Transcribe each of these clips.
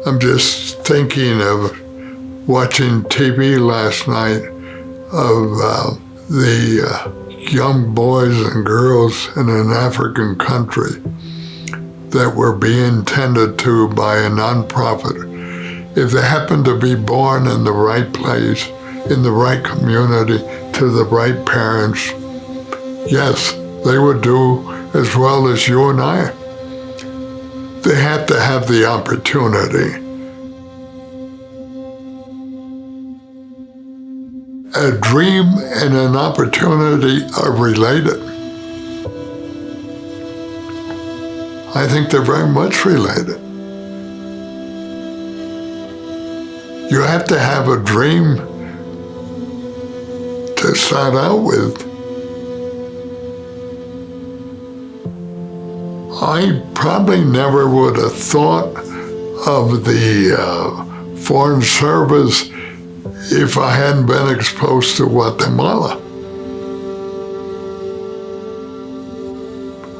I'm just thinking of watching TV last night of the young boys and girls in an African country that were being tended to by a nonprofit. If they happened to be born in the right place, in the right community, to the right parents, yes, they would do as well as you and I. They had to have the opportunity. A dream and an opportunity are related. I think they're very much related. You have to have a dream to start out with. I probably never would have thought of the Foreign Service if I hadn't been exposed to Guatemala.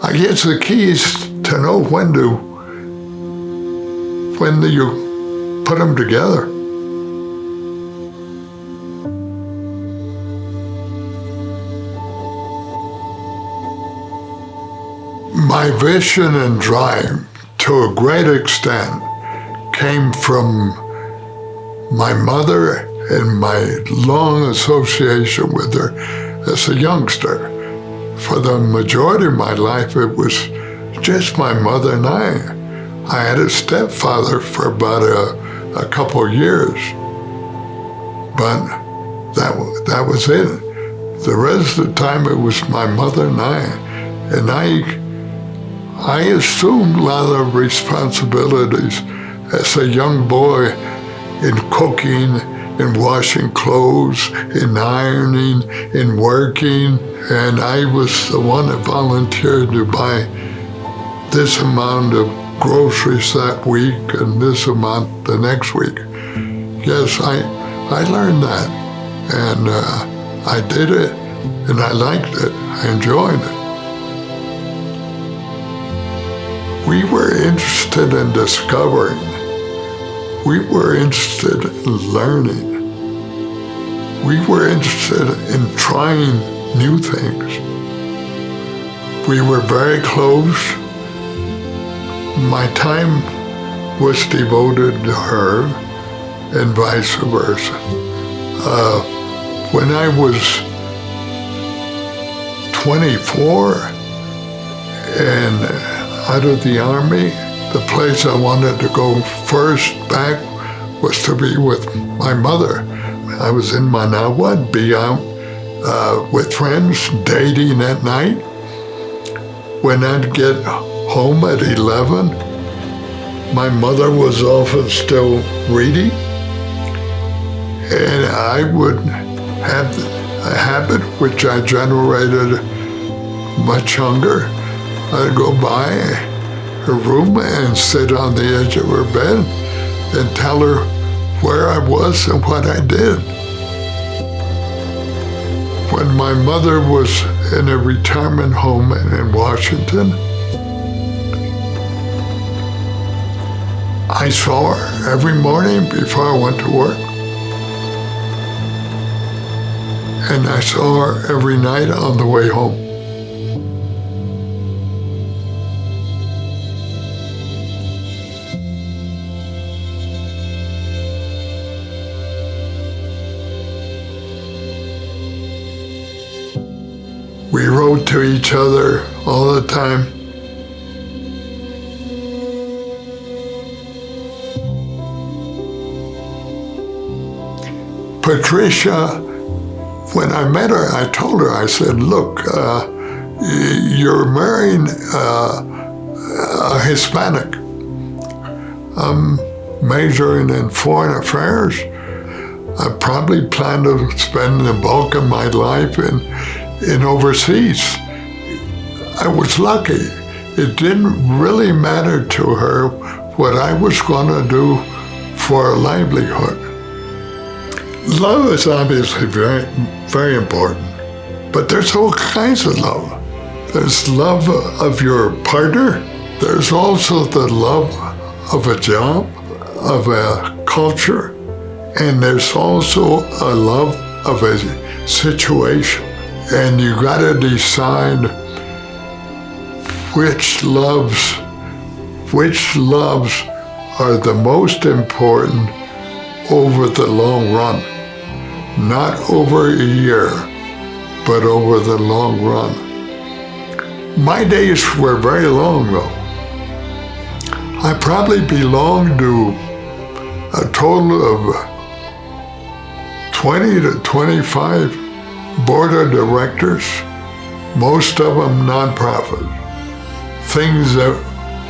I guess the key is to know when do you put them together. My vision and drive, to a great extent, came from my mother and my long association with her as a youngster. For the majority of my life, it was just my mother and I. I had a stepfather for about a couple of years, but that was it. The rest of the time, it was my mother and I. And I assumed a lot of responsibilities as a young boy in cooking, in washing clothes, in ironing, in working, and I was the one that volunteered to buy this amount of groceries that week and this amount the next week. Yes, I learned that, and I did it, and I liked it. I enjoyed it. We were interested in discovering. We were interested in learning. We were interested in trying new things. We were very close. My time was devoted to her and vice versa. When I was 24 and out of the Army, the place I wanted to go first back was to be with my mother. I was in Managua, I'd be out with friends, dating at night. When I'd get home at 11, my mother was often still reading, and I would have a habit which I generated much younger. I'd go by her room and sit on the edge of her bed and tell her where I was and what I did. When my mother was in a retirement home in Washington, I saw her every morning before I went to work. And I saw her every night on the way home. We wrote to each other all the time. Patricia, when I met her, I told her, I said, look, you're marrying a Hispanic. I'm majoring in foreign affairs. I probably plan to spend the bulk of my life in overseas. I was lucky. It didn't really matter to her what I was going to do for a livelihood. Love is obviously very, very important, but there's all kinds of love. There's love of your partner. There's also the love of a job, of a culture, and there's also a love of a situation. And you got to decide which loves are the most important over the long run. Not over a year, but over the long run. My days were very long though. I probably belonged to a total of 20 to 25 board of directors, most of them nonprofit. Things that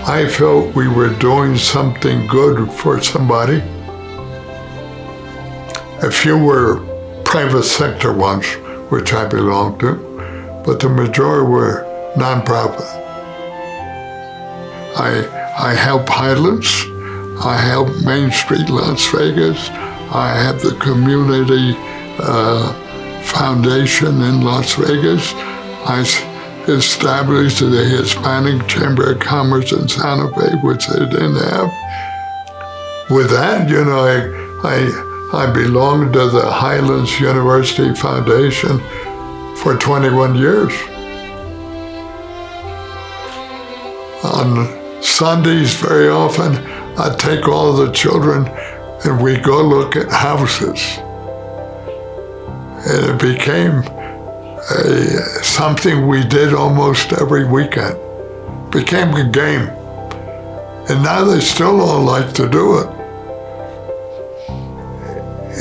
I felt we were doing something good for somebody. A few were private sector ones, which I belonged to, but the majority were nonprofit. I helped Highlands, I helped Main Street Las Vegas, I have the community foundation in Las Vegas. I established the Hispanic Chamber of Commerce in Santa Fe, which they didn't have. With that, you know, I belonged to the Highlands University Foundation for 21 years. On Sundays, very often, I'd take all the children and we'd go look at houses. And it became something we did almost every weekend. It became a game. And now they still all like to do it.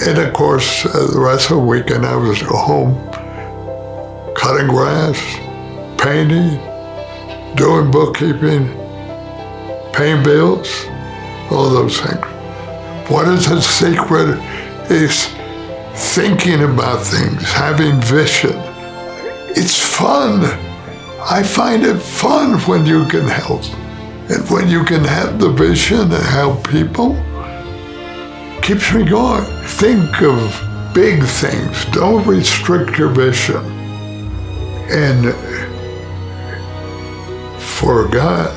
And of course, the rest of the weekend I was at home, cutting grass, painting, doing bookkeeping, paying bills, all those things. What is the secret is thinking about things, having vision. It's fun. I find it fun when you can help. And when you can have the vision and help people, keeps me going. Think of big things. Don't restrict your vision. And for God,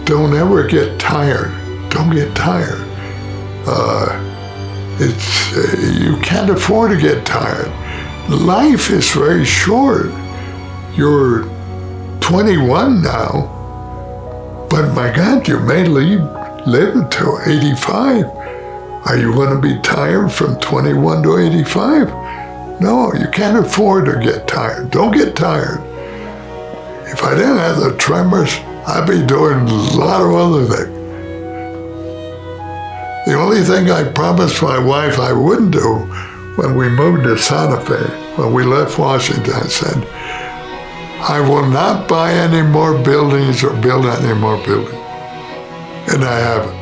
don't ever get tired. Don't get tired. You can't afford to get tired. Life is very short. You're 21 now, but my God, you may live until 85. Are you going to be tired from 21 to 85? No, you can't afford to get tired. Don't get tired. If I didn't have the tremors, I'd be doing a lot of other things. The only thing I promised my wife I wouldn't do when we moved to Santa Fe, when we left Washington, I said, I will not buy any more buildings or build any more buildings. And I haven't.